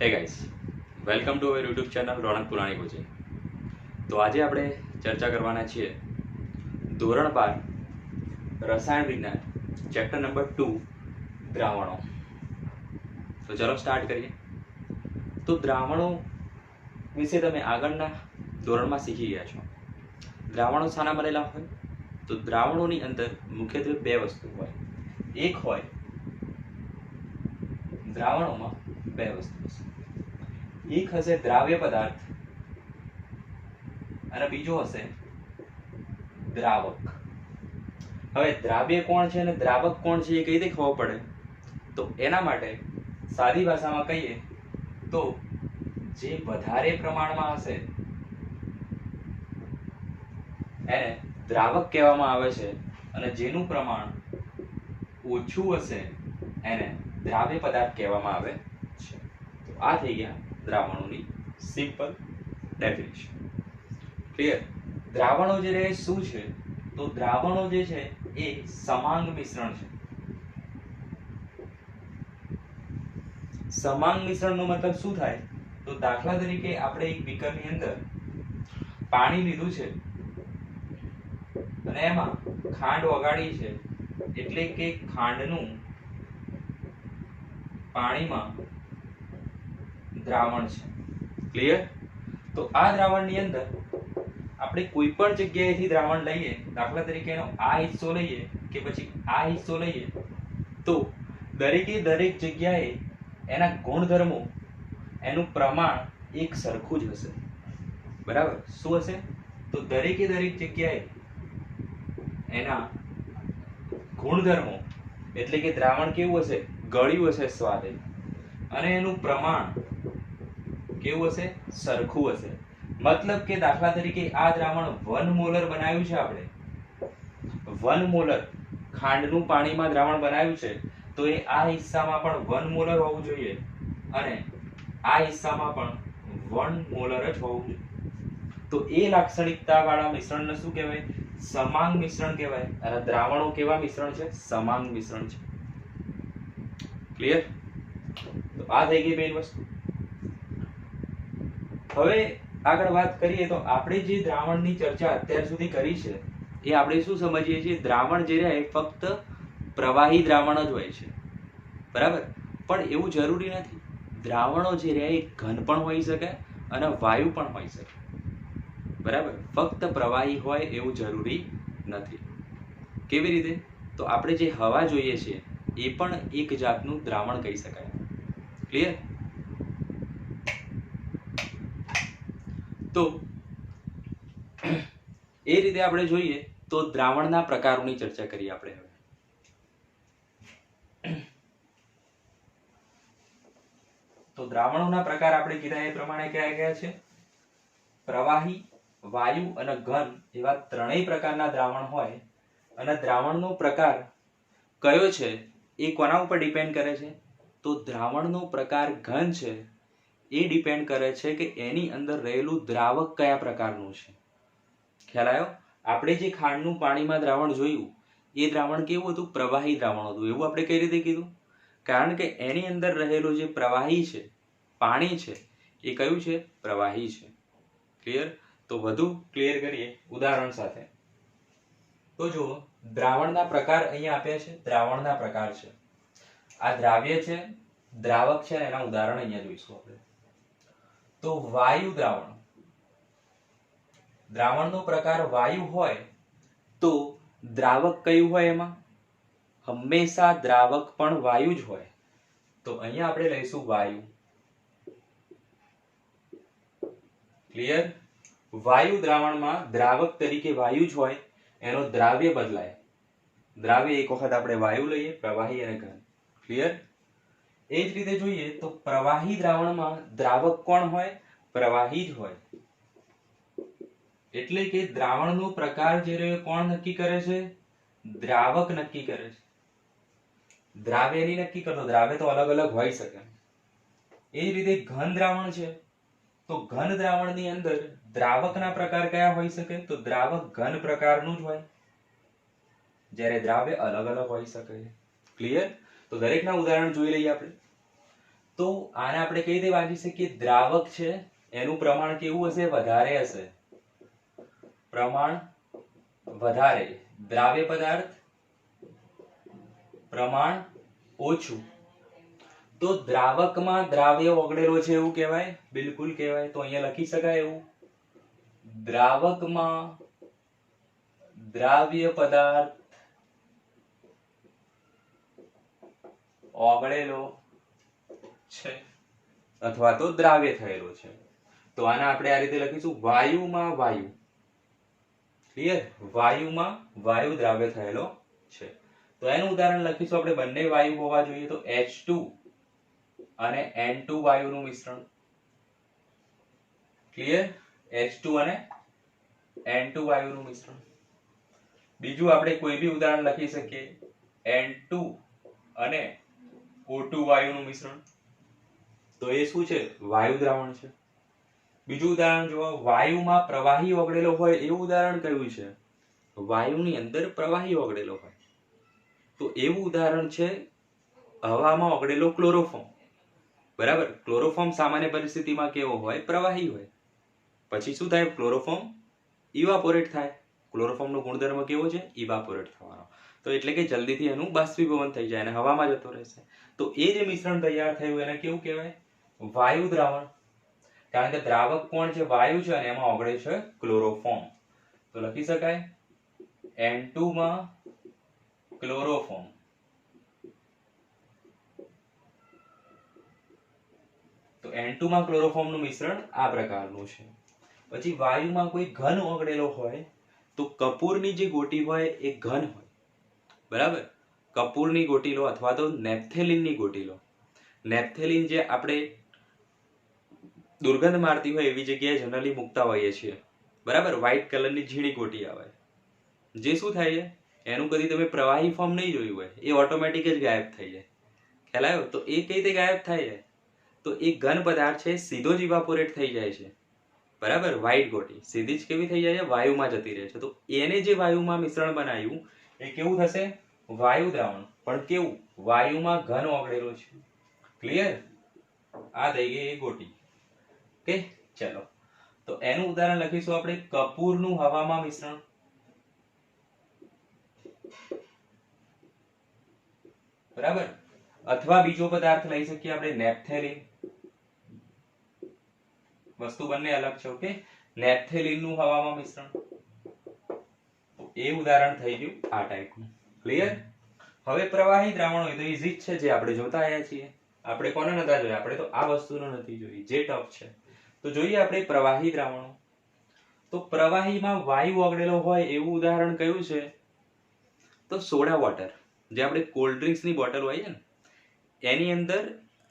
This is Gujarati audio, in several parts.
હે guys, welcome to our YouTube channel Ronak Purani coaching. તો આજે આપણે ચર્ચા કરવાના છીએ ધોરણ 12 રસાયણ વિજ્ઞાન ચેપ્ટર નંબર 2 દ્રાવણો. તો ચલો સ્ટાર્ટ કરીએ. તો દ્રાવણો વિશે તમે આગળના ધોરણમાં શીખી ગયા છો. દ્રાવણો શાના બનેલા હોય? તો દ્રાવણોની અંદર મુખ્યત્વે બે વસ્તુ હોય. એક હોય દ્રાવણોમાં બે વસ્તુ હશે. એક હશે દ્રાવ્ય પદાર્થ અને બીજો હશે દ્રાવક. હવે દ્રાવ્ય કોણ છે અને દ્રાવક કોણ છે એ કઈ રીતે ખબર પડે? તો એના માટે સાદી ભાષામાં કહીએ તો જે વધારે પ્રમાણમાં હશે એને દ્રાવક કહેવામાં આવે છે અને જેનું પ્રમાણ ઓછું હશે એને દ્રાવ્ય પદાર્થ કહેવામાં આવે છે. તો આ થઈ ગયા દ્રાવણોની સિમ્પલ ડેફિનેશન. ક્લિયર? દ્રાવણો જે રહે શું છે? તો દ્રાવણો જે છે એ સમાંગ મિશ્રણ છે. સમાંગ મિશ્રણનો મતલબ શું થાય? તો દાખલા તરીકે આપણે એક બીકરની અંદર પાણી લીધું છે અને એમાં ખાંડ ઓગાળી છે, એટલે કે ખાંડનું પાણીમાં દ્રાવણ છે. ક્લિયર? તો આ દ્રાવણની અંદર આપણે કોઈ પણ જગ્યાએથી દ્રાવણ લઈએ, દાખલા તરીકે એનો આ હિસ્સો લઈએ કે પછી આ હિસ્સો લઈએ, તો દરેકે દરેક જગ્યાએ એના ગુણધર્મો, એનું પ્રમાણ એક સરખું જ હશે. બરાબર? શું હશે? તો દરેકે દરેક જગ્યાએ એના ગુણધર્મો એટલે કે દ્રાવણ કેવું હશે? ગળ્યું હશે સ્વાદે, અને એનું પ્રમાણ કેવું હશે? સરખું હશે. મતલબ કે દાખલા તરીકે આ દ્રાવણ 1 મોલર બનાવ્યું છે, આપણે 1 મોલર ખાંડનું પાણીમાં દ્રાવણ બનાવ્યું છે, તો એ આ હિસ્સામાં પણ 1 મોલર હોવું જોઈએ અને આ હિસ્સામાં પણ 1 મોલર જ હોવું જોઈએ. તો એ લાક્ષણિકતા વાળા મિશ્રણને શું કહેવાય? સમાંગ મિશ્રણ કહેવાય. અને દ્રાવણો કેવા મિશ્રણ છે? સમાંગ મિશ્રણ છે. ક્લિયર? તો આ થઈ ગઈ મેઇન વસ્તુ. હવે આગળ વાત કરીએ તો આપણે જે દ્રાવણની ચર્ચા અત્યાર સુધી કરી છે એ આપણે શું સમજીએ છીએ? દ્રાવણ જે રહે ફક્ત પ્રવાહી દ્રાવણ જ હોય છે. બરાબર? પણ એવું જરૂરી નથી. દ્રાવણો જે રહે એ ઘન પણ હોઈ શકે અને વાયુ પણ હોઈ શકે. બરાબર? ફક્ત પ્રવાહી હોય એવું જરૂરી નથી. કેવી રીતે? તો આપણે જે હવા જોઈએ છે એ પણ એક જાતનું દ્રાવણ કહી શકાય. ક્લિયર? તો એ રીતે આપણે જોઈએ તો દ્રાવણના પ્રકારોની ચર્ચા કરીએ આપણે હવે. તો દ્રાવણોના પ્રકાર આપણે કીધા એ પ્રમાણે કયા કયા છે? પ્રવાહી, વાયુ અને ઘન એવા ત્રણેય પ્રકારના દ્રાવણ હોય. અને દ્રાવણનો પ્રકાર કયો છે એ કોના ઉપર ડિપેન્ડ કરે છે? તો દ્રાવણનો પ્રકાર ઘન છે એ ડિપેન્ડ કરે છે કે એની અંદર રહેલું દ્રાવક કયા પ્રકારનું છે. ખ્યાલ આવ્યો? આપણે જે ખાંડનું પાણીમાં દ્રાવણ જોયું એ દ્રાવણ કેવું હતું? પ્રવાહી દ્રાવણ હતું. એવું આપણે કઈ રીતે કીધું? કારણ કે એની અંદર રહેલું જે પ્રવાહી છે, પાણી છે, એ કયું છે? પ્રવાહી છે. ક્લિયર? તો વધુ ક્લિયર કરીએ ઉદાહરણ સાથે. તો જુઓ, દ્રાવણના પ્રકાર અહીંયા આપ્યા છે. દ્રાવણના પ્રકાર છે, આ દ્રાવ્ય છે, દ્રાવક છે, એના ઉદાહરણ અહીંયા જોઈશું આપણે. તો વાયુ દ્રાવણ, દ્રાવણનો પ્રકાર વાયુ હોય તો દ્રાવક કયું હોય? એમાં હંમેશા દ્રાવક પણ વાયુ જ હોય. તો અહીંયા આપણે લઈશું વાયુ. ક્લિયર? વાયુ દ્રાવણમાં દ્રાવક તરીકે વાયુ જ હોય, એનો દ્રાવ્ય બદલાય. દ્રાવ્ય એક વખત આપણે વાયુ લઈએ, પ્રવાહી અને ઘન. ક્લિયર? એ જ રીતે જોઈએ તો પ્રવાહી દ્રાવણમાં દ્રાવક કોણ હોય? પ્રવાહી જ હોય. એટલે કે દ્રાવણનો પ્રકાર જે રહ્યો કોણ નક્કી કરે છે? દ્રાવક નક્કી કરે છે. દ્રાવ્ય નહીં નક્કી કરતો. દ્રાવ્ય તો અલગ અલગ હોઈ શકે. એ જ રીતે ઘન દ્રાવણ છે, તો ઘન દ્રાવણની અંદર દ્રાવકના પ્રકાર કયા હોઈ શકે? તો દ્રાવક ઘન પ્રકારનું જ હોય, જ્યારે દ્રાવ્ય અલગ અલગ હોઈ શકે. ક્લિયર? તો દરેકના ઉદાહરણ જોઈ લઈએ આપણે. તો આને આપણે કઈ રીતે વાંચી શકીએ? દ્રાવક છે એનું પ્રમાણ કેવું હશે? વધારે હશે. પ્રમાણ વધારે, દ્રાવ્ય પદાર્થ પ્રમાણ ઓછું. તો દ્રાવકમાં દ્રાવ્ય ઓગળેલો છે એવું કહેવાય? બિલકુલ કહેવાય. તો અહીંયા લખી શકાય એવું, દ્રાવકમાં દ્રાવ્ય પદાર્થ ઓગળેલો છે અથવા તો દ્રાવ્ય થયેલો છે. તો આને આપણે આ રીતે લખીશું, વાયુમાં વાયુ. ક્લિયર? વાયુમાં વાયુ દ્રાવ્ય થયેલો છે. તો એનું ઉદાહરણ લખીશું આપણે. બંને વાયુ હોવા જોઈએ તો H2 અને N2 વાયુનું મિશ્રણ. ક્લિયર? H2 અને N2 વાયુનું મિશ્રણ. બીજું આપણે કોઈ બી ઉદાહરણ લખી શકીએ, N2 અને O2 વાયુનું મિશ્રણ. તો એ શું છે? વાયુ દ્રાવણ છે. બીજું ઉદાહરણ જુઓ, વાયુમાં પ્રવાહી ઓગળેલો હોય એવું ઉદાહરણ કયું છે? વાયુની અંદર પ્રવાહી ઓગળેલો હોય. તો એવું ઉદાહરણ છે હવામાં ઓગળેલો ક્લોરોફોર્મ. બરાબર? ક્લોરોફોર્મ સામાન્ય પરિસ્થિતિમાં કેવો હોય? પ્રવાહી હોય. પછી શું થાય? ક્લોરોફોર્મ ઇવાપોરેટ થાય. ક્લોરોફોર્મનો ગુણધર્મ કેવો છે? ઇવાપોરેટ થવાનો. તો એટલે કે જલ્દીથી એનું બાષ્પીભવન થઈ જાય અને હવામાં જતો રહેશે. તો એ જે મિશ્રણ તૈયાર થયું એને કેવું કહેવાય? વાયુ દ્રાવણ. કારણ કે દ્રાવક કોણ છે? વાયુ છે અને એમાં ઓગળે છે ક્લોરોફોર્મ. તો લખી શકાય N2 માં ક્લોરોફોર્મ. તો N2 માં ક્લોરોફોર્મનું મિશ્રણ આ પ્રકારનું છે. પછી વાયુમાં કોઈ ઘન ઓગળેલો હોય તો કપૂરની જે ગોટી હોય એ ઘન હોય. બરાબર? કપૂરની ગોટી લો અથવા તો નેપ્થેલિનની ગોટી લો. નેપ્થેલિન જે આપણે દુર્ગંધ મારતી હોય એવી જગ્યાએ જનરલી મૂકતા હોઈએ છીએ. બરાબર? વ્હાઇટ કલરની ઝીણી ગોટી આવે. જે શું થાય છે? એનું કદી તમે પ્રવાહી ફોર્મ નહીં જોયું હોય, એ ઓટોમેટિક જ ગાયબ થઈ જાય. ખ્યાલ આવ્યો? તો એ કઈ રીતે ગાયબ થાય છે? તો એ ઘન પદાર્થ છે સીધો જ ઇવાપોરેટ થઈ જાય છે. બરાબર? વ્હાઇટ ગોટી સીધી જ કેવી થઈ જાય છે? વાયુમાં જતી રહે છે. તો એને જે વાયુમાં મિશ્રણ બનાવ્યું એ કેવું થશે? વાયુ દ્રાવણ. પણ કેવું? વાયુમાં ઘન ઓગળેલો છે. ક્લિયર? આ થઈ ગઈ એ ગોટી. ઓકે, ચલો. તો એનું ઉદાહરણ લખીશું આપણે, કપૂરનું હવામાં મિશ્રણ. બરાબર? અથવા બીજો પદાર્થ લઈ શકીએ આપણે, નેપ્થેલિન. વસ્તુ બંને અલગ છે. ઓકે, નેપ્થેલિનનું હવામાં મિશ્રણ. એ ઉદાહરણ થઈ ગયું આ ટાઈપનું. ક્લિયર? હવે પ્રવાહી દ્રાવણ હોય તો ઈઝી જ છે, જે આપણે જોતા આવ્યા છીએ. આપણે કોને નતા જોયા? આપણે તો આ વસ્તુનો નથી જોઈ, જે ટફ છે. તો જોઈએ આપણે પ્રવાહી દ્રાવણો. તો પ્રવાહીમાં વાયુ ઓગળેલો હોય એવું ઉદાહરણ કયું છે? તો સોડા વોટર. જે આપણે કોલ્ડ ડ્રિંક્સની બોટલ હોય છે ને, એની અંદર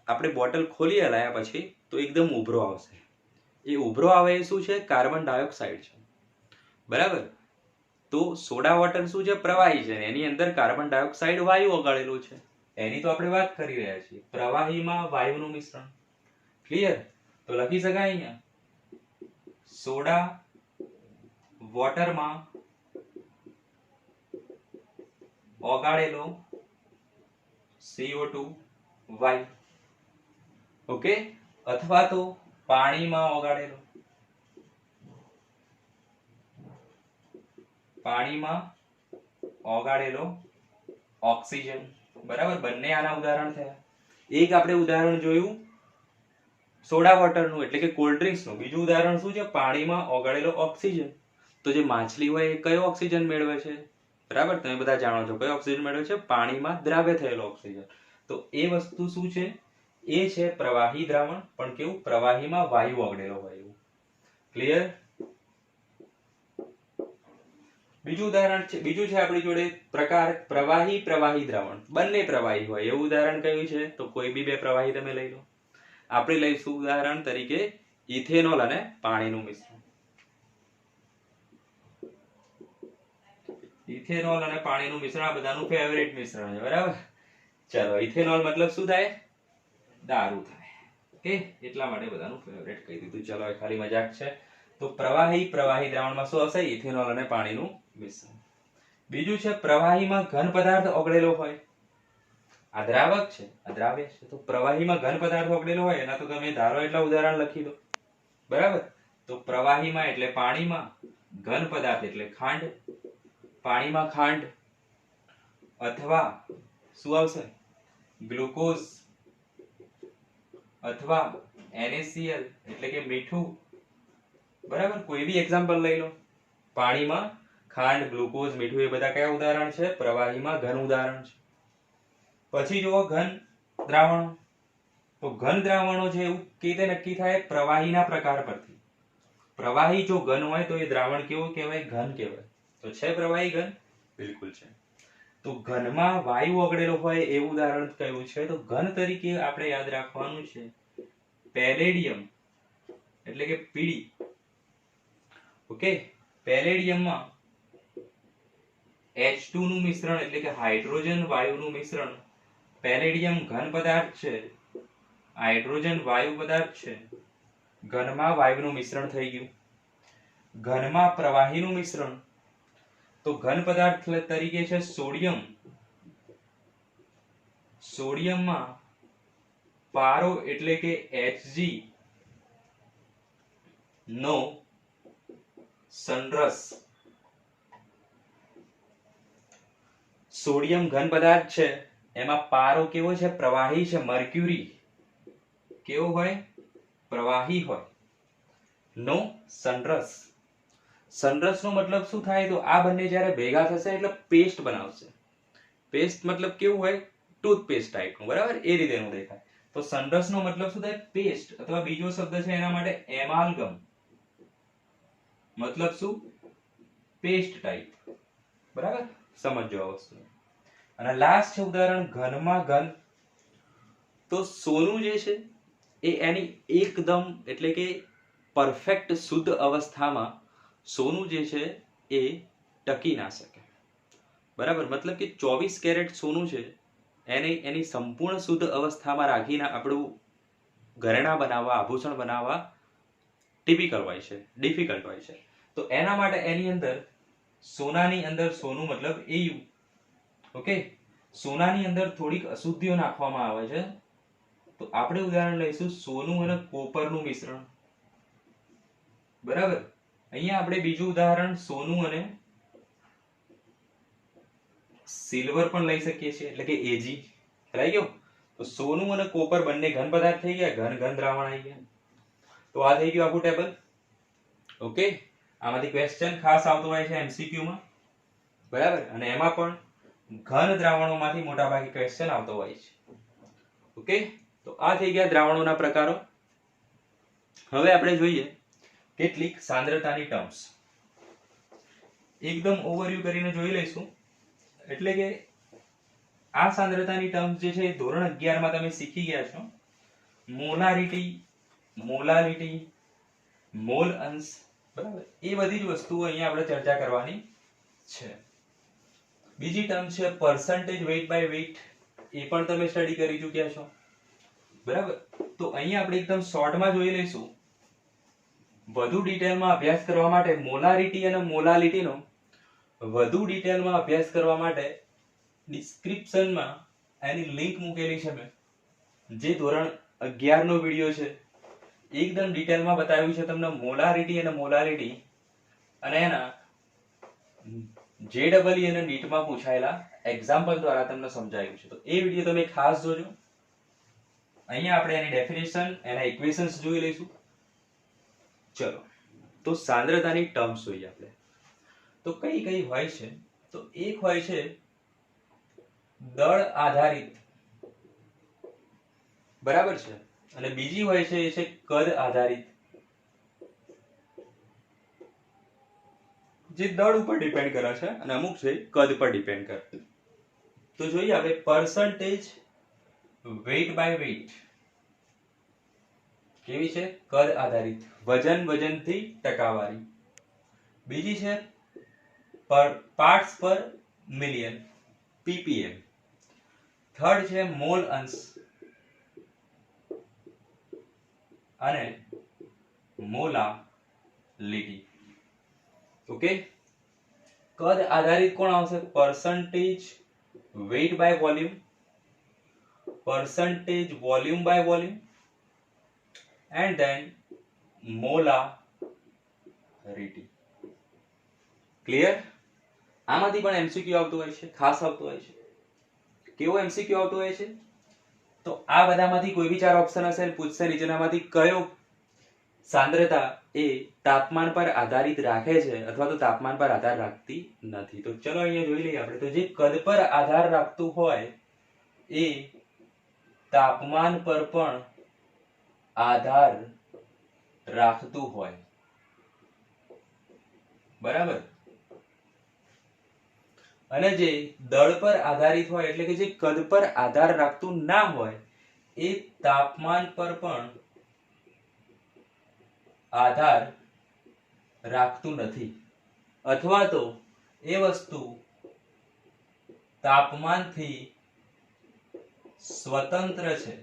આપણે બોટલ ખોલી હલાયા પછી તો એકદમ ઉભરો આવશે. એ ઉભરો આવે એ શું છે? કાર્બન ડાયોક્સાઇડ છે. બરાબર? તો સોડા વોટર શું છે? પ્રવાહી છે. એની અંદર કાર્બન ડાયોક્સાઇડ વાયુ ઓગાળેલું છે. એની તો આપણે વાત કરી રહ્યા છીએ. પ્રવાહીમાં વાયુનું મિશ્રણ. ક્લિયર? તો લખી શકાય અહીંયા, સોડા વોટરમાં ઓગાળેલો CO2 વાયુ. ઓકે, અથવા તો પાણીમાં ઓગાળેલો ઓક્સિજન. બરાબર? બંને આના ઉદાહરણ થયા. એક આપણે ઉદાહરણ જોયું સોડા વોટરનું એટલે કે કોલ્ડ ડ્રિંક્સનું. બીજું ઉદાહરણ શું છે? પાણીમાં ઓગાળેલો ઓક્સિજન. તો જે માછલી હોય એ કયો ઓક્સિજન મેળવે છે? બરાબર? તમે બધા જાણો છો કયો ઓક્સિજન મેળવે છે? પાણીમાં દ્રાવ્ય થયેલો ઓક્સિજન. તો એ વસ્તુ શું છે? એ છે પ્રવાહી દ્રાવણ. પણ કેવું? પ્રવાહીમાં વાયુ ઓગળેલો હોય એવું. ક્લિયર? બીજું ઉદાહરણ છે, બીજું છે આપણી જોડે પ્રકાર પ્રવાહી દ્રાવણ. બંને પ્રવાહી હોય એવું ઉદાહરણ કયું છે? તો કોઈ બી બે પ્રવાહી તમે લઈ લો. આપણે લઈશું ઉદાહરણ તરીકે ઇથેનોલ અને પાણીનું મિશ્રણ. ઇથેનોલ અને પાણીનું મિશ્રણ આ બધાનું ફેવરેટ મિશ્રણ છે. બરાબર? ચલો, ઇથેનોલ મતલબ શું થાય? દારૂ થાય. ઓકે, એટલા માટે બધાનું ફેવરેટ કહી દીધું. ચલો, એ ખાલી મજાક છે. તો પ્રવાહી દ્રાવણમાં શું હશે? ઇથેનોલ અને પાણીનું મિશ્રણ. બીજું છે પ્રવાહીમાં ઘન પદાર્થ ઓગળેલો હોય. આ દ્રાવક છે, આ દ્રાવ્ય છે. તો પ્રવાહીમાં ઘન પદાર્થ ઓગળેલો હોય એના તો તમે ધારો એટલા ઉદાહરણ લખી દો. બરાબર. તો પ્રવાહીમાં એટલે પાણીમાં, ઘન પદાર્થ એટલે ખાંડ, પાણીમાં ખાંડ, અથવા શું આવશે? ગ્લુકોઝ, અથવા NaCl એટલે કે મીઠું. બરાબર. કોઈ બી એક્ઝામ્પલ લઈ લો. પાણીમાં ખાંડ, ગ્લુકોઝ, મીઠું એ બધા કયા ઉદાહરણ છે? પ્રવાહીમાં ઘન ઉદાહરણ છે. પછી જુઓ ઘન દ્રાવણો. તો ઘન દ્રાવણો છે એવું કેવી રીતે નક્કી થાય? પ્રવાહીના પ્રકાર પરથી. પ્રવાહી જો ઘન હોય તો એ દ્રાવણ કેવું કહેવાય? ઘન કહેવાય. તો છે પ્રવાહી ઘન? બિલકુલ છે. તો ઘનમાં વાયુ ઓગળેલો હોય એવું ઉદાહરણ કયું છે? તો ઘન તરીકે આપણે યાદ રાખવાનું છે પેલેડિયમ એટલે કે પીળી. ઓકે. પેલેડિયમમાં H2 નું મિશ્રણ એટલે કે હાઇડ્રોજન વાયુનું મિશ્રણ. પેલેડિયમ ઘન પદાર્થ છે, હાઇડ્રોજન વાયુ પદાર્થ છે. ઘનમાં વાયુનું મિશ્રણ થઈ ગયું. ઘનમાં પ્રવાહીનું મિશ્રણ. તો ઘન પદાર્થ તરીકે છે સોડિયમ. સોડિયમમાં પારો એટલે કે Hg નો સંરસ. સોડિયમ ઘન પદાર્થ છે, એમાં પારો કેવો છે? પ્રવાહી છે. મર્ક્યુરી કેવો હોય? પ્રવાહી હોય. નો સંરસ. સંરસનો મતલબ શું થાય? તો આ બંને જ્યારે ભેગા થશે એટલે પેસ્ટ બનાવશે. પેસ્ટ મતલબ કેવું હોય? ટૂથપેસ્ટ ટાઈપનું. બરાબર. એ રીતેનું દેખાય. તો સંરસનો મતલબ શું થાય? પેસ્ટ. અથવા બીજો શબ્દ છે એના માટે એમાલ્ગમ. મતલબ શું? Paste type. બરાબર. સમજો આ વસ્તુ. અને લાસ્ટ છે ઉદાહરણ ઘનમાં ઘન. તો સોનું જે છે એ એની એકદમ એટલે કે પરફેક્ટ શુદ્ધ અવસ્થામાં સોનું જે છે એ ટકી ના શકે. બરાબર. મતલબ કે 24 કેરેટ સોનું છે એને એની સંપૂર્ણ શુદ્ધ અવસ્થામાં રાખીને આપણું ઘરેણા બનાવવા, આભૂષણ બનાવવા ટિપિકલ હોય છે, ડિફિકલ્ટ હોય છે. તો એના માટે એની અંદર સોનાની અંદર સોનું મતલબ EU. ઓકે. સોનાની અંદર થોડીક અશુદ્ધિઓ નાખવામાં આવે છે. તો આપણે ઉદાહરણ લઈશું સોનું અને કોપરનું મિશ્રણ. બરાબર. અહીંયા આપણે બીજું ઉદાહરણ સોનું અને સિલ્વર પણ લઈ શકીએ છીએ એટલે કે Ag. ખ્યાલ ગયો? તો સોનું અને કોપર બંને ઘન પદાર્થ થઈ ગયા, ઘન ઘન દ્રાવણ આવી ગયા. તો આ થઈ ગયું આખું ટેબલ. ઓકે. આમાંથી ક્વેશ્ચન ખાસ આવતો હોય છે MCQ માં. બરાબર. અને એમાં પણ ઘન દ્રાવણોમાંથી મોટા ભાગે ક્વેશ્ચન આવતો હોય છે. ઓકે. તો આ થઈ ગયા દ્રાવણોના પ્રકારો. હવે આપણે જોઈએ કેટલીક સાંદ્રતાની ટર્મ્સ. એકદમ ઓવરવ્યુ કરીને જોઈ લઈશું. એટલે કે આ સાંદ્રતાની ટર્મ્સ જે છે એ ધોરણ 11 માં તમે શીખી ગયા છો. મોલારિટી, મોલાલિટી, મોલ અંશ. બરાબર. એ બધી જ વસ્તુઓ અહીંયા આપણે ચર્ચા કરવાની છે. બીજી ટર્મ છે પર્સન્ટેજ વેઇટ બાય વેઇટ. એ પણ તમે સ્ટડી કરી ચૂક્યા છો. બરાબર. તો અહીંયા આપણે એકદમ શોર્ટમાં જોઈ લઈશું. વધુ ડિટેલમાં અભ્યાસ કરવા માટે મોલારિટી અને મોલાલિટીનો વધુ ડિટેલમાં અભ્યાસ કરવા માટે ડિસ્ક્રિપ્શનમાં એની લિંક મૂકેલી છે મેં. જે ધોરણ 11 નો વિડિયો છે. એકદમ ડિટેલમાં બતાવ્યું છે તમને મોલારિટી અને મોલાલિટી અને એના JEE અને નીટમાં પૂછાયેલા એક્ઝામ્પલ દ્વારા તમને સમજાવ્યું છે. તો એ વિડિયો તમે ખાસ જોજો. અહીંયા આપણે એની ડેફિનેશન, એના ઇક્વેશન્સ જોઈ લઈશું. ચલો. તો સાંદ્રતાની ટર્મ્સ જોઈએ આપણે. તો કઈ કઈ હોય છે? તો એક હોય છે દળ આધારિત. બરાબર છે. અને બીજી હોય છે એ છે કદ આધારિત. જે દળ ઉપર ડિપેન્ડ કરે છે અને અમુક છે કદ પર ડિપેન્ડ કરે. તો જોઈએ આપણે પર્સન્ટેજ વેઇટ બાય વેઇટ. કેવી છે? કદ આધારિત. વજનથી ટકાવારી. બીજી છે parts per million ppm. Third છે મોલ અંશ અને મોલાલિટી. ઓકે. કદ આધારિત કોણ આવશે? Percentage weight by volume. percentage volume by volume and then molarity. Clear? આમાંથી પણ એમસીક્યુ આવતું હોય છે, ખાસ આવતું હોય છે. કેવો એમસીક્યુ આવતું હોય છે? તો આ બધામાંથી કોઈ બી ચાર ઓપ્શન હશે અને પૂછશે નીચેનામાંથી કયો સાંદ્રતા એ તાપમાન પર આધારિત રાખે છે અથવા તો તાપમાન પર આધાર રાખતી નથી. તો ચલો અહીંયા જોઈ લઈએ આપણે. તો જે કદ પર આધાર રાખતું હોય એ તાપમાન પર પણ આધાર રાખતું હોય. બરાબર? અને જે દળ પર આધારિત હોય એટલે કે જે કદ પર આધાર રાખતું ના હોય એ તાપમાન પર પણ આધાર રાખતું નથી અથવા તો એ વસ્તુ તાપમાનથી સ્વતંત્ર છે.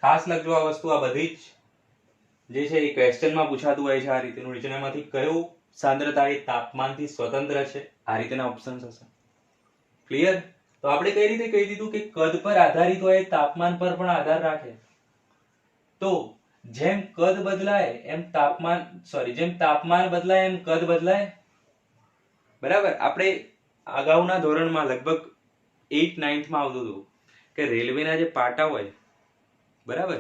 ખાસ લખજો આ વસ્તુ. આ બધી જ જે છે એ ક્વેશ્ચનમાં પૂછાતું હોય છે આ રીતેનું. નીચેનામાંથી કયું સાંદ્રતા એ તાપમાનથી સ્વતંત્ર છે? આ રીતના ઓપ્શન્સ હશે. ક્લિયર? તો આપણે કઈ રીતે કહી દીધું કે કદ પર આધારિત હોય તાપમાન પર પણ આધાર રાખે. તો જેમ કદ બદલાય એમ જેમ તાપમાન બદલાય એમ કદ બદલાય. બરાબર? આપણે અગાઉના ધોરણમાં લગભગ 8th 9th માં આવતું હતું કે રેલવેના જે પાટા હોય, બરાબર,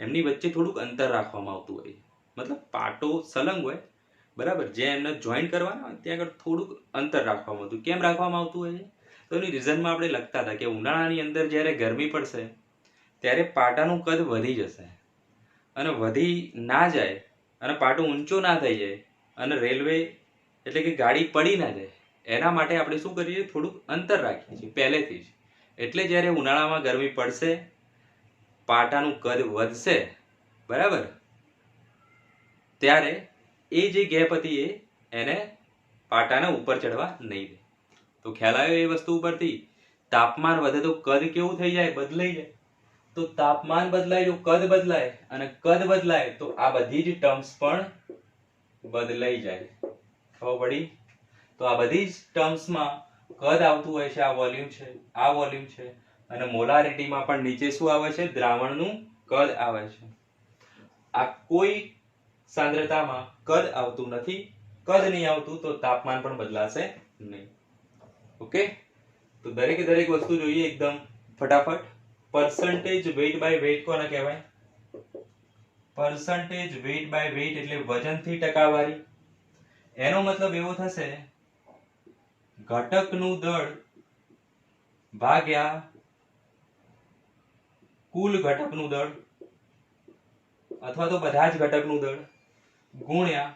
એમની વચ્ચે થોડુંક અંતર રાખવામાં આવતું હોય. મતલબ પાટો સલંગ હોય, બરાબર, જે એમને જોઈન્ટ કરવાના હોય ત્યાં આગળ થોડુંક અંતર રાખવામાં આવતું. કેમ રાખવામાં આવતું હોય? તો એની રીઝનમાં આપણે લખતા હતા કે ઉનાળાની અંદર જ્યારે ગરમી પડશે ત્યારે પાટાનું કદ વધી જશે અને વધી ના જાય અને પાટો ઊંચો ના થઈ જાય અને રેલવે એટલે કે ગાડી પડી ના જાય એના માટે આપણે શું કરીએ? થોડુંક અંતર રાખીએ છીએ પહેલેથી જ. એટલે જ્યારે ઉનાળામાં ગરમી પડશે પાટાનું કદ વધશે, બરાબર, ત્યારે એ જે ગેપ હતી એને પાટાને ઉપર ચડવા નહીં દે. તો ખ્યાલ આવ્યો એ વસ્તુ ઉપરથી? તાપમાન વધે તો કદ કેવું થઈ જાય? બદલાઈ જાય. તો તાપમાન બદલાય તો કદ બદલાય અને કદ બદલાય તો આ બધી જ ટર્મ્સ પણ બદલાઈ જાય. ખબર પડી? તો આ બધી જ ટર્મ્સમાં કદ આવતું હોય છે. આ વોલ્યુમ છે, આ વોલ્યુમ છે અને મોલારિટીમાં પણ નીચે શું આવે છે? દ્રાવણનું કદ આવે છે. આ કોઈ સાંદ્રતામાં કદ આવતું નથી. કદ નહીં આવતું તો તાપમાન પણ બદલાશે નહીં. ઓકે? તો દરેકે દરેક વસ્તુ જોઈએ એકદમ ફટાફટ. percentage weight by weight કોને કહેવાય? percentage weight by weight એટલે વજનથી ટકાવારી. એનો મતલબ એવો થશે ઘટકનું દળ ભાગ્યા કુલ ઘટકનું દળ અથવા તો બધા જ ઘટકનું દળ ગુણ્યા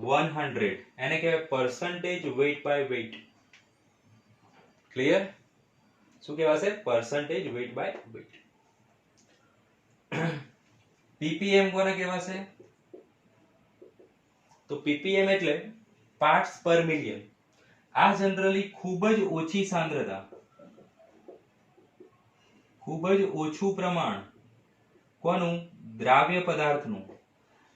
100. એને કહેવાય percentage weight by weight. Clear? શું કહેવાશે? percentage weight by weight. ppm કોને કહેવાશે? તો ppm એટલે પાર્ટ્સ પર મિલિયન. આ જનરલી ખૂબ જ ઓછી સાંદ્રતા, ખૂબ જ ઓછું પ્રમાણ કોનું? દ્રાવ્ય પદાર્થનું.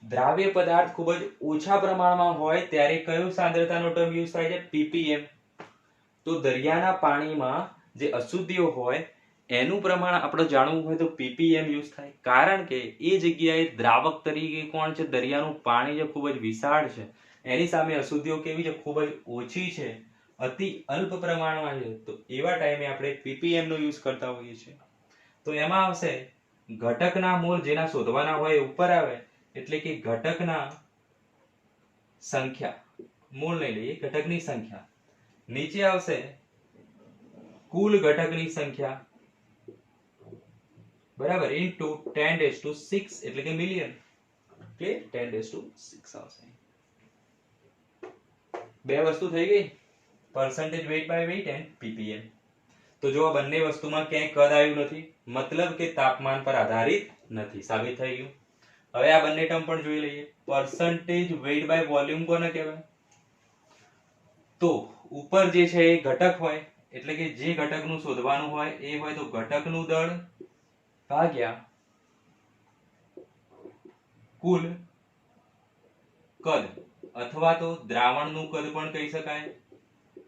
દ્રાવ્ય પદાર્થ ખૂબ જ ઓછા પ્રમાણમાં હોય ત્યારે કયો સાંદ્રતાનો ટર્મ યુઝ થાય છે? ppm. તો દરિયાના પાણીમાં જે અશુદ્ધિઓ હોય એનું પ્રમાણ આપણે જાણવું હોય તો ppm યુઝ થાય. કારણ કે એ જગ્યાએ દ્રાવક તરીકે કોણ છે? દરિયાનું પાણી જે ખૂબ જ વિશાળ છે એની સામે અશુદ્ધિઓ કેવી છે? ખૂબ જ ઓછી છે, અતિ અલ્પ પ્રમાણમાં છે. તો એવા ટાઈમે આપણે ppm નો યુઝ કરતા હોઈએ છીએ. તો એમાં આવશે ઘટકના મોલ જેના શોધવાના હોય ઉપર આવે એટલે કે ઘટકના સંખ્યા. મોલ નહીં લઈએ, ઘટકની સંખ્યા. નીચે આવશે કુલ ઘટકની સંખ્યા, બરાબર, ઇન્ટુ 10⁶ એટલે કે મિલિયન. કે 10⁶ આવશે. બે વસ્તુ થઈ ગઈ, percentage weight by weight and ppm. તો જો આ બંને વસ્તુમાં ક્યાંય કદ આવ્યું નથી, મતલબ કે તાપમાન પર આધારિત નથી. સાબિત થઈ ગયું. હવે આ બંને ટર્મ પણ જોઈ લઈએ. percentage weight by volume કોને કહેવાય? તો ઉપર જે છે એ ઘટક હોય એટલે કે જે ઘટકનું શોધવાનું હોય એ હોય તો ઘટકનું દળ ભાગ્યા કુલ કદ અથવા તો દ્રાવણનું કદ પણ કહી શકાય.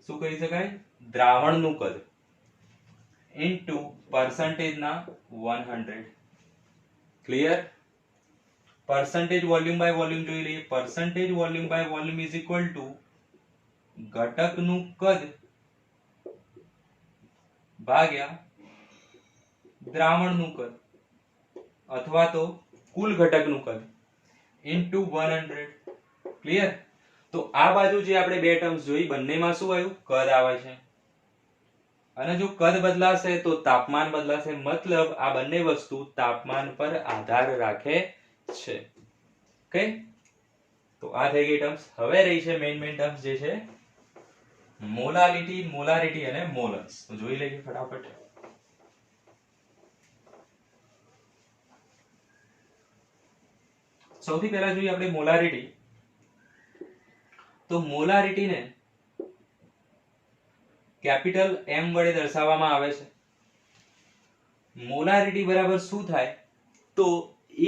શું કહી શકાય? દ્રાવણનું કદ ઇન્ટુ પરસન્ટેજ ના 100. Clear? Percentage volume by volume જોઈ લઈએ. Percentage volume by volume is equal to ઘટકનું કદ ભાગ્યા દ્રાવણનું કદ અથવા તો કુલ ઘટકનું કદ ઇન્ટુ 100. ક્લિયર? તો આ બાજુ જે આપણે બે ટર્મ્સ જોઈ, બંનેમાં શું આવ્યું? કદ આવે છે. અને જો કદ બદલાશે તો તાપમાન બદલાશે. મતલબ આ બંને વસ્તુ તાપમાન પર આધાર રાખે છે. ઓકે, તો આ થઈ ગઈ ટર્મ્સ. હવે રહી છે મેઇન ટર્મ્સ જે છે મોલાલિટી, મોલારિટી અને મોલસ. તો જોઈ લઈએ ફટાફટ. સૌથી પહેલા જોઈએ આપણે મોલારિટી. તો મોલારિટીને કેપિટલ M વડે દર્શાવવામાં આવે છે. મોલારિટી બરાબર શું થાય? તો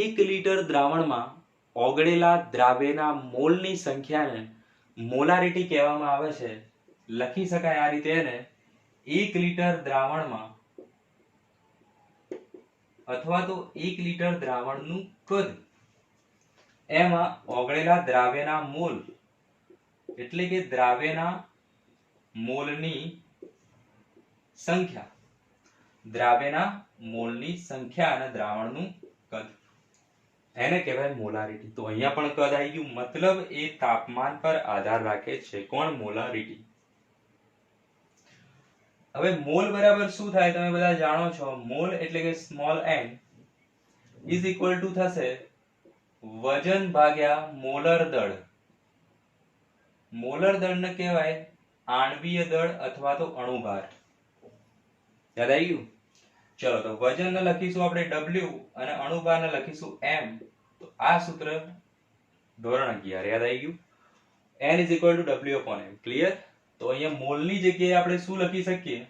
1 લિટર દ્રાવણમાં ઓગળેલા દ્રાવ્યના મોલની સંખ્યાને મોલારિટી કહેવામાં આવે છે. લખી શકાય આ રીતે એને 1 લિટર દ્રાવણમાં અથવા તો 1 લિટર દ્રાવણનું કદ, એમાં ઓગળેલા દ્રાવ્યના મોલ એટલે કે દ્રાવ્યના મોલની સંખ્યા, દ્રાવ્યના મોલની સંખ્યા અને દ્રાવણનું કદ, એને કહેવાય મોલારિટી. તો અહીંયા પણ કદ આવી ગયું. મતલબ એ તાપમાન પર આધાર રાખે છે. કોણ? મોલારિટી. હવે મોલ બરાબર શું થાય તમે બધા જાણો છો. મોલ એટલે કે small n is equal two થશે વજન ભાગ્યા મોલર દળ. મોલર દળને કહેવાય આણ્વીય દળ અથવા તો અણુભાર. યાદ આવી ગયું? ચલો, તો વજનને લખીશું આપણે W અને અણુભારને લખીશું M. તો આ સૂત્ર ધોરણ 11. યાદ આવી ગયું? N is equal to W upon M. Clear? તો અહીંયા મોલની જગ્યાએ આપણે શું લખી શકીએ?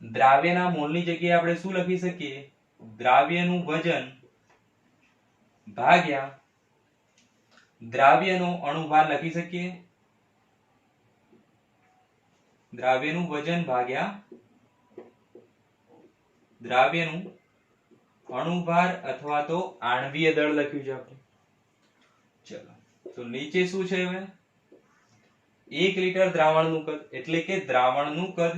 દ્રાવ્યના મોલની જગ્યાએ આપણે શું લખી શકીએ? દ્રાવ્યનું વજન ભાગ્યા દ્રાવ્યનો અણુભાર લખી શકીએ. દ્રાવ્યનું વજન ભાગ્યા દ્રાવ્યનું અણુભાર અથવા તો આણ્વીય દળ લખ્યું છે આપણે. ચલો, તો નીચે શું છે? હવે 1 લિટર દ્રાવણનું કદ એટલે કે દ્રાવણનું કદ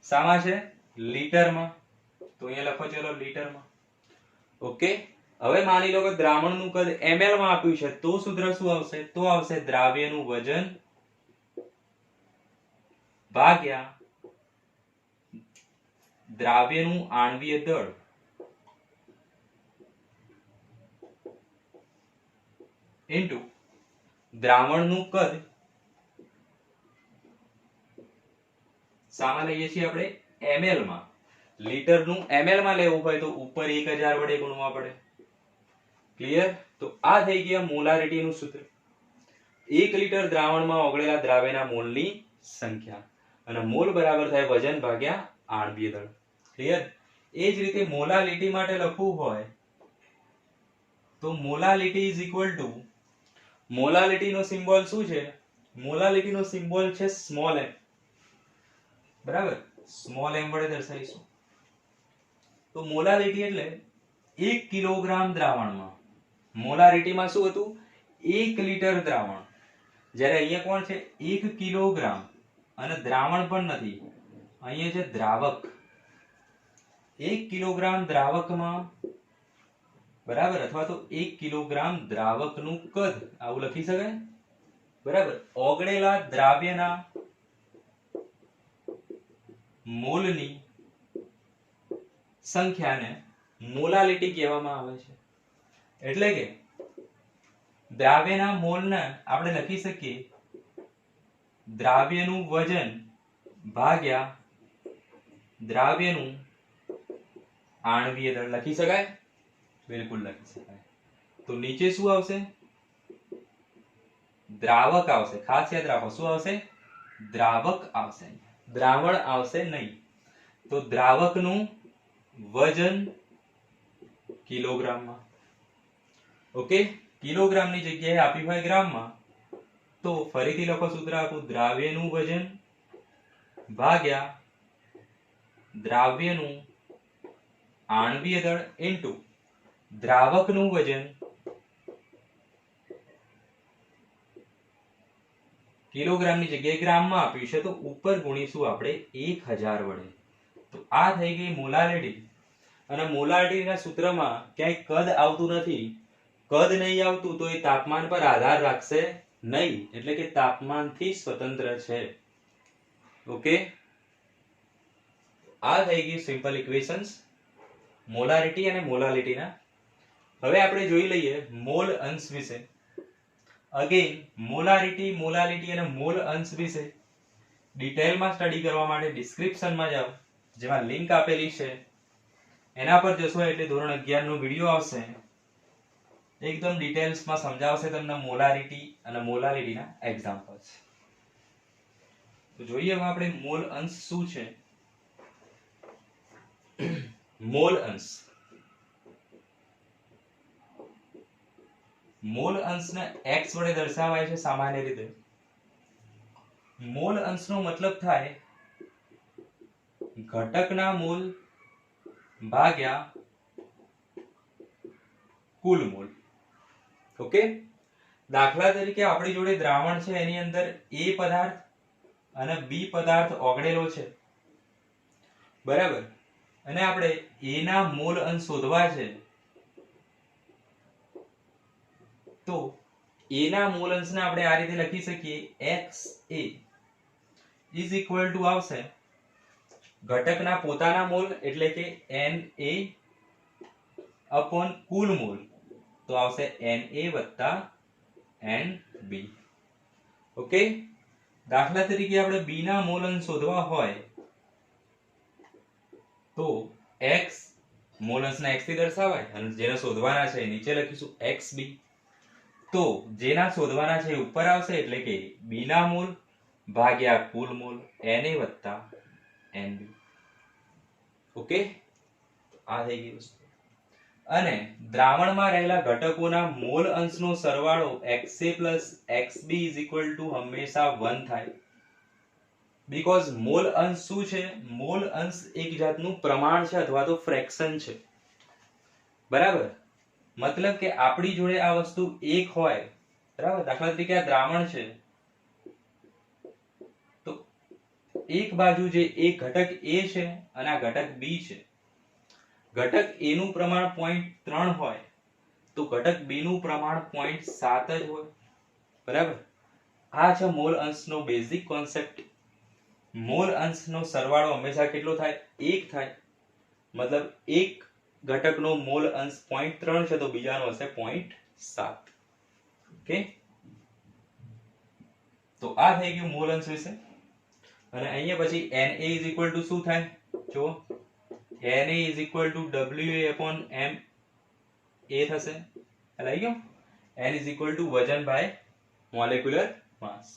શામાં છે? લીટરમાં. તો અહીંયા લખો ચલો લીટરમાં. ઓકે, હવે માની લો કે દ્રાવણનું કદ ml માં આપ્યું છે. તો સૂત્ર શું આવશે? તો આવશે દ્રાવ્યનું વજન ભાગ્યા દ્રાવ્યનું આણ્વીય દળ ઇન્ટુ દ્રાવણનું કદ. શામાં લઈએ છીએ આપણે? ml માં. લીટરનું ml માં લેવું હોય તો ઉપર 1000 વડે ગુણવા પડે. ક્લિયર? તો આ થઈ ગયા મોલારિટીનું સૂત્ર. 1 લિટર દ્રાવણમાં ઓગળેલા દ્રાવ્યના મોલની સંખ્યા અને મોલ બરાબર થાય વજન ભાગ્યા આણ્વીય દળ. ક્લિયર? એ જ રીતે મોલાલિટી માટે લખવું હોય તો મોલાલિટી ઇઝ ઇક્વલ ટુ, મોલાલિટીનો સિમ્બોલ શું છે? મોલાલિટીનો સિમ્બોલ છે સ્મોલ m. બરાબર? સ્મોલ m વડે દર્શાવીશું. તો મોલાલિટી એટલે 1 કિલોગ્રામ દ્રાવણમાં, મોલારિટીમાં શું હતું? 1 લિટર દ્રાવણ. જ્યારે અહીંયા કોણ છે? 1 કિલોગ્રામ અને દ્રાવણ પણ નથી, અહીંયા છે દ્રાવક. 1 કિલોગ્રામ દ્રાવકમાં, બરાબર, અથવા તો 1 કિલોગ્રામ દ્રાવકનું કદ આવું લખી શકાય. બરાબર? ઓગળેલા દ્રાવ્યના મોલની સંખ્યાને મોલાલિટી કહેવામાં આવે છે. એટલે કે દ્રાવ્યના મોલને આપણે લખી શકીએ દ્રાવ્યનું વજન ભાગ્યા દ્રાવ્યનું આણ્વીય દળ. લખી શકાય? બિલકુલ લખી શકાય. તો નીચે શું આવશે? દ્રાવક આવશે. ખાસ યાદ રાખો, શું આવશે? દ્રાવક આવશે, દ્રાવણ આવશે નહીં. તો દ્રાવકનું વજન કિલોગ્રામમાં. ઓકે, કિલોગ્રામની જગ્યાએ આપી હોય ગ્રામમાં તો ફરીથી લખો સૂત્ર આપું. દ્રાવ્યનું વજન ભાગ્યા દ્રાવ્યનું આણ્વીય દળ ઇન્ટુ દ્રાવકનું વજન કિલોગ્રામની જગ્યાએ ગ્રામમાં આપ્યું છે, તો ઉપર ગુણીશું આપણે 1000 વડે. તો આ થઈ ગઈ મોલારિટી. અને મોલારિટીના સૂત્રમાં ક્યાંય કદ આવતું નથી. કદ નહીં આવતું તો એ તાપમાન પર આધાર રાખશે નહીં, એટલે કે તાપમાનથી સ્વતંત્ર છે. ઓકે, આ થઈ ગઈ સિમ્પલ ઇક્વેશન્સ મોલારિટી અને મોલાલિટીના. હવે આપણે જોઈ લઈએ મોલ અંશ વિશે. અગેન મોલારિટી, મોલાલિટી અને મોલ અંશ વિશે ડિટેલમાં સ્ટડી કરવા માટે ડિસ્ક્રિપ્શનમાં જાઓ, જેમાં લિંક આપેલી છે. એના પર જશો એટલે ધોરણ 11 નો વિડિયો આવશે, એકદમ ડિટેલ્સમાં સમજાવશે તમને મોલારિટી અને મોલાલિટીના એક્ઝામ્પલ્સ. તો જોઈએ હવે આપણે મોલ અંશ શું છે. મોલ અંશ, મોલ અંશને x વડે દર્શાવાય છે સામાન્ય રીતે. મોલ અંશનો મતલબ થાય ઘટકના મોલ ભાગ્યા કુલ મોલ. ઓકે, દાખલા તરીકે આપણી જોડે દ્રાવણ છે, એની અંદર A પદાર્થ અને B પદાર્થ ઓગળેલો છે, બરાબર. અને આપણે A ના મોલ અંશ શોધવા છે, તો A ના મોલ અંશને આપણે આ રીતે લખી શકીએ, XA ઇઝ ઇક્વલ ટુ આવશે ઘટકના પોતાના મોલ એટલે કે Na અપોન કુલ મોલ, તો આવશે Na વત્તા Nb. ઓકે, દાખલા તરીકે આપણે B ના મોલ અંશ શોધવા હોય તો x મોલ અંશના x થી દર્શાવાય, અને જેને શોધવાના છે નીચે લખીશું xb. તો જેના શોધવાના છે ઉપર આવશે, એટલે કે B ના મોલ ભાગ્યા કુલ મોલ Na વત્તા Nb. ઓકે, આ થઈ ગઈ વસ્તુ. અને દ્રાવણમાં રહેલા ઘટકોના મોલ અંશનો સરવાળો XA XB હંમેશા 1 થાય. બીકોઝ મોલ અંશ શું છે? મોલ અંશ એક જાતનું પ્રમાણ છે અથવા તો ફ્રેક્શન છે, બરાબર. મતલબ કે આપણી જોડે આ વસ્તુ 1 હોય, બરાબર. દાખલા તરીકે આ દ્રાવણ છે, તો એક બાજુ જે એક ઘટક A છે અને આ ઘટક B છે. ઘટક A નું પ્રમાણ 0.3 હોય તો ઘટક B નું પ્રમાણ 0.7 જ હોય, બરાબર. આ છે મોલ અંશનો બેઝિક કોન્સેપ્ટ. મોલ અંશનો સરવાળો હંમેશા કેટલો થાય? 1 થાય. મતલબ એક ઘટકનો મોલ અંશ 0.3 છે તો બીજાનો હશે 0.7. ઓકે, તો આ થઈ ગયું મોલ અંશ વિશે. અને અહીંયા પછી Na શું થાય? જો Na Wa m A થશે. લઈ ગયો. N વજન બાય મોલેક્યુલર માસ.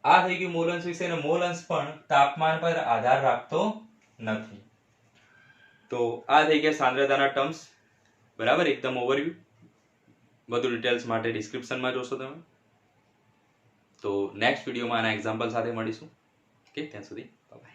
આ થઈ ગયું મોલ અંશ વિશે. અને મોલ અંશ પણ તાપમાન પર આધાર રાખતો નથી. તો આ થઈ ગયા સાંદ્રતાના ટર્મ્સ, બરાબર. એકદમ ઓવરવ્યુ. વધુ ડિટેલ્સ માટે ડિસ્ક્રિપ્શનમાં જોશો તમે. તો નેક્સ્ટ વિડીયોમાં આના એક્ઝામ્પલ સાથે મળીશું. ઓકે, ત્યાં સુધી બાય.